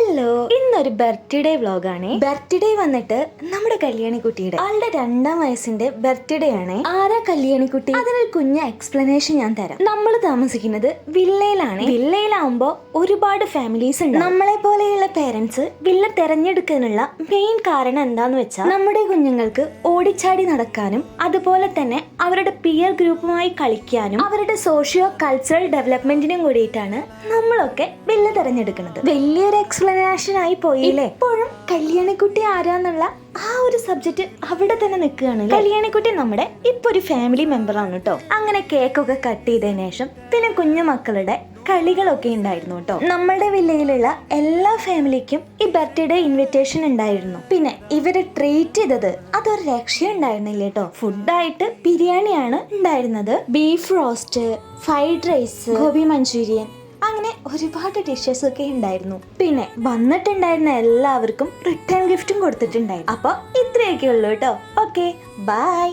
Hello, ഇന്നൊരു birthday വ്ലോഗാണ്. Birthday വന്നിട്ട് നമ്മുടെ കല്യാണിക്കുട്ടിയുടെ ആളുടെ 2ാം വയസ്സിന്റെ ബർത്ത്ഡേ ആണ്. ആരാ കല്യാണിക്കുട്ടി? അതിനൊരു കുഞ്ഞ എക്സ്പ്ലനേഷൻ ഞാൻ തരാം. നമ്മൾ താമസിക്കുന്നത് വില്ലയിലാണ്. വില്ലയിലാവുമ്പോ ഒരുപാട് ഫാമിലീസ് ഉണ്ട്. നമ്മളെ പോലെയുള്ള പേരൻസ് വില്ല തെരഞ്ഞെടുക്കാനുള്ള മെയിൻ കാരണം എന്താന്ന് വെച്ചാൽ നമ്മുടെ കുഞ്ഞുങ്ങൾക്ക് ഓടിച്ചാടി നടക്കാനും അതുപോലെ തന്നെ അവരുടെ പിയർ ഗ്രൂപ്പുമായി കളിക്കാനും അവരുടെ സോഷ്യോ കൾച്ചറൽ ഡെവലപ്മെന്റിനും കൂടിയിട്ടാണ് നമ്മളൊക്കെ വില്ല തെരഞ്ഞെടുക്കുന്നത്. വലിയൊരു എക്സ്പ്ലനേഷൻ ആയി പോയില്ലേ. എപ്പോഴും കല്യാണിക്കുട്ടി ആരാന്നുള്ള ആ ഒരു സബ്ജക്റ്റ് അവിടെ തന്നെ നിൽക്കുകയാണ്. കല്യാണിക്കുട്ടി നമ്മുടെ ഇപ്പൊ ഒരു ഫാമിലി മെമ്പർ ആണ് കേട്ടോ. അങ്ങനെ കേക്കൊക്കെ കട്ട് ചെയ്തതിനു ശേഷം പിന്നെ കുഞ്ഞു മക്കളുടെ കളികളൊക്കെ ഉണ്ടായിരുന്നു കേട്ടോ. നമ്മുടെ വില്ലയിലുള്ള എല്ലാ ഫാമിലിക്കും ഈ ബർത്ത്ഡേ ഇൻവിറ്റേഷൻ ഉണ്ടായിരുന്നു. പിന്നെ ഇവര് ട്രീറ്റ് ചെയ്തത് അതൊരു രക്ഷ ഉണ്ടായിരുന്നില്ല കേട്ടോ. ഫുഡായിട്ട് ബിരിയാണിയാണ് ഉണ്ടായിരുന്നത്, beef roast, fried rice, gobi Manchurian, അങ്ങനെ ഒരുപാട് ഡിഷസ് ഒക്കെ ഉണ്ടായിരുന്നു. പിന്നെ വന്നിട്ടുണ്ടായിരുന്ന എല്ലാവർക്കും റിട്ടേൺ ഗിഫ്റ്റും കൊടുത്തിട്ടുണ്ടായിരുന്നു. അപ്പൊ ഇത്രയൊക്കെ ഉള്ളൂ കേട്ടോ. Okay, by.